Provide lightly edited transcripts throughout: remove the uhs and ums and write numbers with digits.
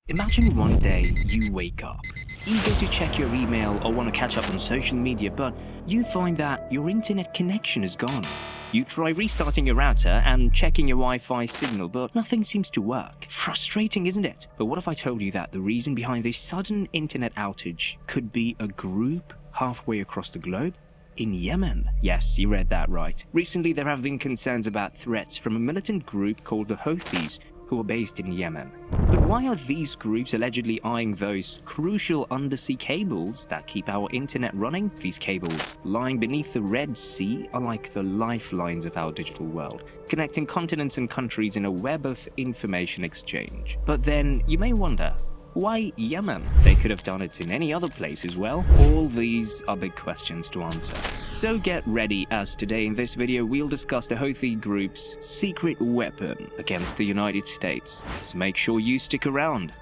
Imagine one day you wake up, eager to check your email or want to catch up on social media, but you find that your internet connection is gone. You try restarting your router and checking your Wi-Fi signal, but nothing seems to work. Frustrating, isn't it? But what if I told you that the reason behind this sudden internet outage could be a group halfway across the globe? In Yemen. Yes, you read that right. Recently, there have been concerns about threats from a militant group called the Houthis, who are based in Yemen. But why are these groups allegedly eyeing those crucial undersea cables that keep our internet running? These cables, lying beneath the Red Sea, are like the lifelines of our digital world, connecting continents and countries in a web of information exchange. But then you may wonder, why Yemen? They could have done it in any other place as well. All these are big questions to answer. So get ready, as today in this video we'll discuss the Houthi group's secret weapon against the United States. So make sure you stick around.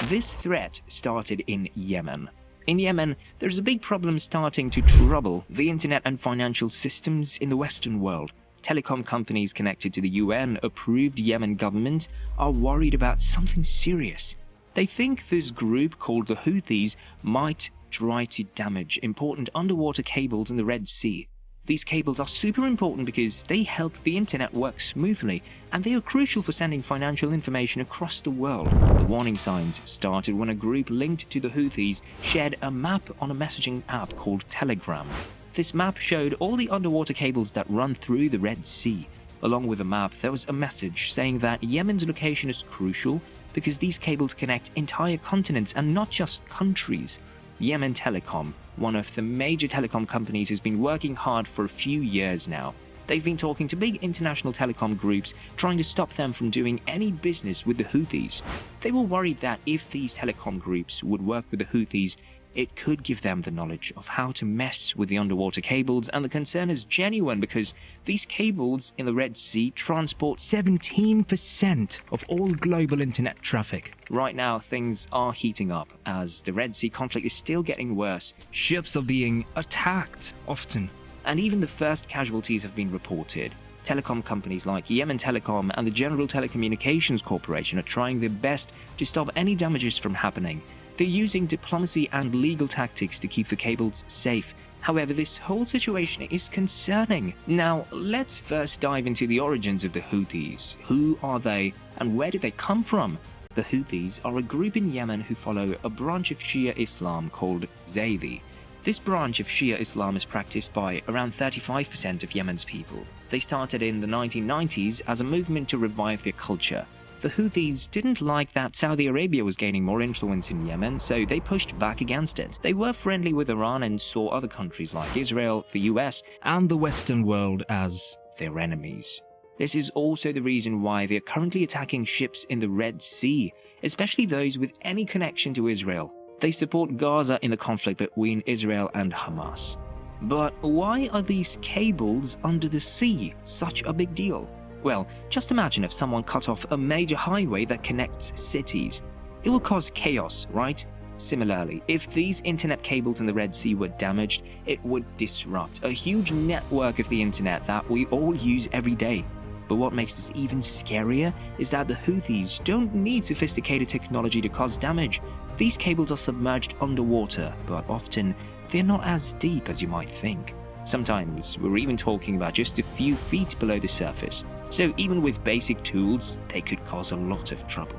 This threat started in Yemen. In Yemen, there's a big problem starting to trouble the internet and financial systems in the Western world. Telecom companies connected to the UN-approved Yemen government are worried about something serious. They think this group called the Houthis might try to damage important underwater cables in the Red Sea. These cables are super important because they help the internet work smoothly, and they are crucial for sending financial information across the world. The warning signs started when a group linked to the Houthis shared a map on a messaging app called Telegram. This map showed all the underwater cables that run through the Red Sea. Along with the map, there was a message saying that Yemen's location is crucial because these cables connect entire continents and not just countries. Yemen Telecom, one of the major telecom companies, has been working hard for a few years now. They've been talking to big international telecom groups, trying to stop them from doing any business with the Houthis. They were worried that if these telecom groups would work with the Houthis, it could give them the knowledge of how to mess with the underwater cables, and the concern is genuine because these cables in the Red Sea transport 17% of all global internet traffic. Right now, things are heating up as the Red Sea conflict is still getting worse. Ships are being attacked often, and even the first casualties have been reported. Telecom companies like Yemen Telecom and the General Telecommunications Corporation are trying their best to stop any damages from happening. They're using diplomacy and legal tactics to keep the cables safe. However, this whole situation is concerning. Now, let's first dive into the origins of the Houthis. Who are they and where did they come from? The Houthis are a group in Yemen who follow a branch of Shia Islam called Zaidi. This branch of Shia Islam is practiced by around 35% of Yemen's people. They started in the 1990s as a movement to revive their culture. The Houthis didn't like that Saudi Arabia was gaining more influence in Yemen, so they pushed back against it. They were friendly with Iran and saw other countries like Israel, the US, and the Western world as their enemies. This is also the reason why they are currently attacking ships in the Red Sea, especially those with any connection to Israel. They support Gaza in the conflict between Israel and Hamas. But why are these cables under the sea such a big deal? Well, just imagine if someone cut off a major highway that connects cities. It would cause chaos, right? Similarly, if these internet cables in the Red Sea were damaged, it would disrupt a huge network of the internet that we all use every day. But what makes this even scarier is that the Houthis don't need sophisticated technology to cause damage. These cables are submerged underwater, but often they're not as deep as you might think. Sometimes we're even talking about just a few feet below the surface. So even with basic tools, they could cause a lot of trouble.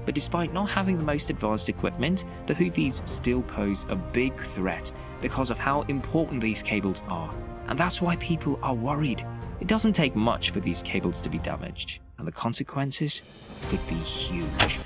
But despite not having the most advanced equipment, the Houthis still pose a big threat because of how important these cables are. And that's why people are worried. It doesn't take much for these cables to be damaged, and the consequences could be huge.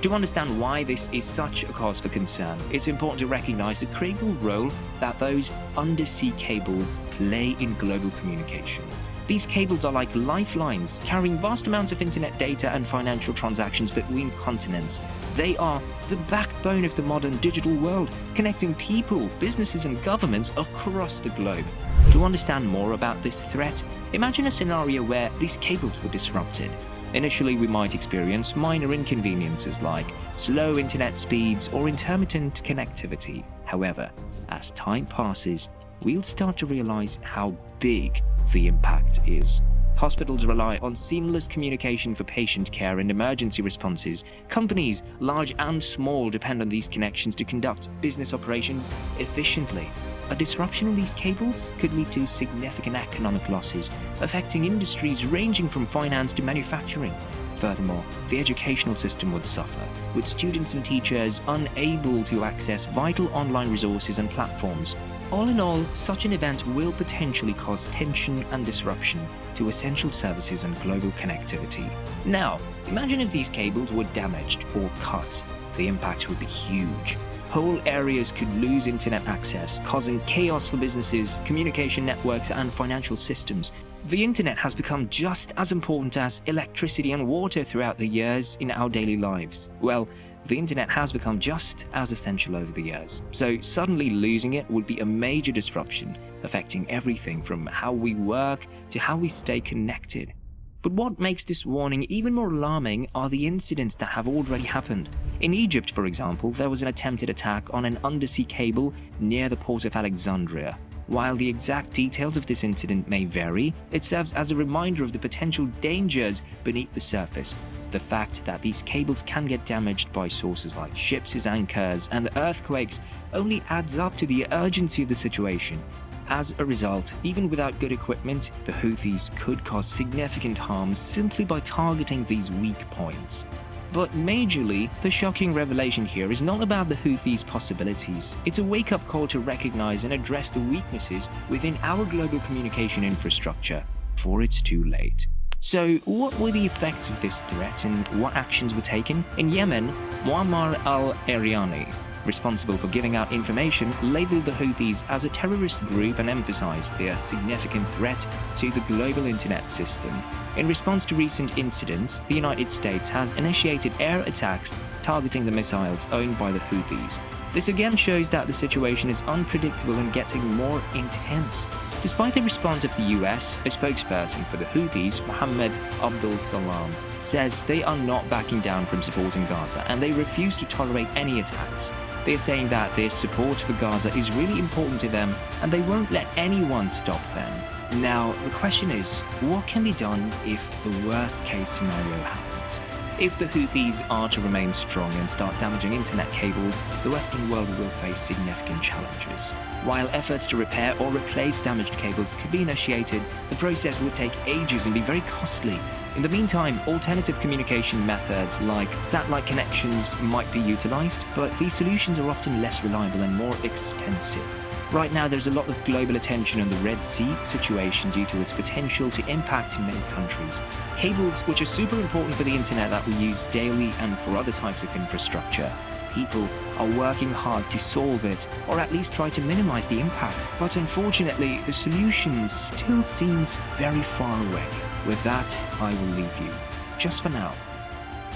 To understand why this is such a cause for concern, it's important to recognize the critical role that those undersea cables play in global communication. These cables are like lifelines, carrying vast amounts of internet data and financial transactions between continents. They are the backbone of the modern digital world, connecting people, businesses, and governments across the globe. To understand more about this threat, imagine a scenario where these cables were disrupted. Initially, we might experience minor inconveniences like slow internet speeds or intermittent connectivity. However, as time passes, we'll start to realize how big the impact is. Hospitals rely on seamless communication for patient care and emergency responses. Companies, large and small, depend on these connections to conduct business operations efficiently. A disruption in these cables could lead to significant economic losses, affecting industries ranging from finance to manufacturing. Furthermore, the educational system would suffer, with students and teachers unable to access vital online resources and platforms. All in all, such an event will potentially cause tension and disruption to essential services and global connectivity. Now, imagine if these cables were damaged or cut. The impact would be huge. Whole areas could lose internet access, causing chaos for businesses, communication networks, and financial systems. The internet has become just as important as electricity and water throughout the years in our daily lives. Well, the internet has become just as essential over the years, so suddenly losing it would be a major disruption, affecting everything from how we work to how we stay connected. But what makes this warning even more alarming are the incidents that have already happened. In Egypt, for example, there was an attempted attack on an undersea cable near the port of Alexandria. While the exact details of this incident may vary, it serves as a reminder of the potential dangers beneath the surface. The fact that these cables can get damaged by sources like ships' anchors and earthquakes only adds up to the urgency of the situation. As a result, even without good equipment, the Houthis could cause significant harm simply by targeting these weak points. But majorly, the shocking revelation here is not about the Houthis' possibilities. It's a wake-up call to recognize and address the weaknesses within our global communication infrastructure before it's too late. So, what were the effects of this threat and what actions were taken? In Yemen, Muammar al-Eryani, responsible for giving out information, labeled the Houthis as a terrorist group and emphasized their significant threat to the global internet system. In response to recent incidents, the United States has initiated air attacks targeting the missiles owned by the Houthis. This again shows that the situation is unpredictable and getting more intense. Despite the response of the US, a spokesperson for the Houthis, Mohammed Abdul Salam, says they are not backing down from supporting Gaza and they refuse to tolerate any attacks. They are saying that their support for Gaza is really important to them and they won't let anyone stop them. Now, the question is, what can be done if the worst case scenario happens? If the Houthis are to remain strong and start damaging internet cables, the Western world will face significant challenges. While efforts to repair or replace damaged cables could be initiated, the process would take ages and be very costly. In the meantime, alternative communication methods like satellite connections might be utilized, but these solutions are often less reliable and more expensive. Right now, there's a lot of global attention on the Red Sea situation due to its potential to impact many countries. Cables, which are super important for the internet that we use daily and for other types of infrastructure. People are working hard to solve it, or at least try to minimize the impact. But unfortunately, the solution still seems very far away. With that, I will leave you, just for now.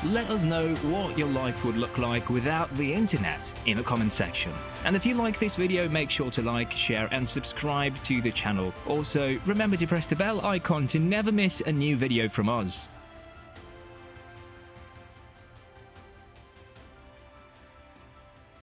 Let us know what your life would look like without the internet in the comment section. And if you like this video, make sure to like, share and subscribe to the channel. Also, remember to press the bell icon to never miss a new video from us.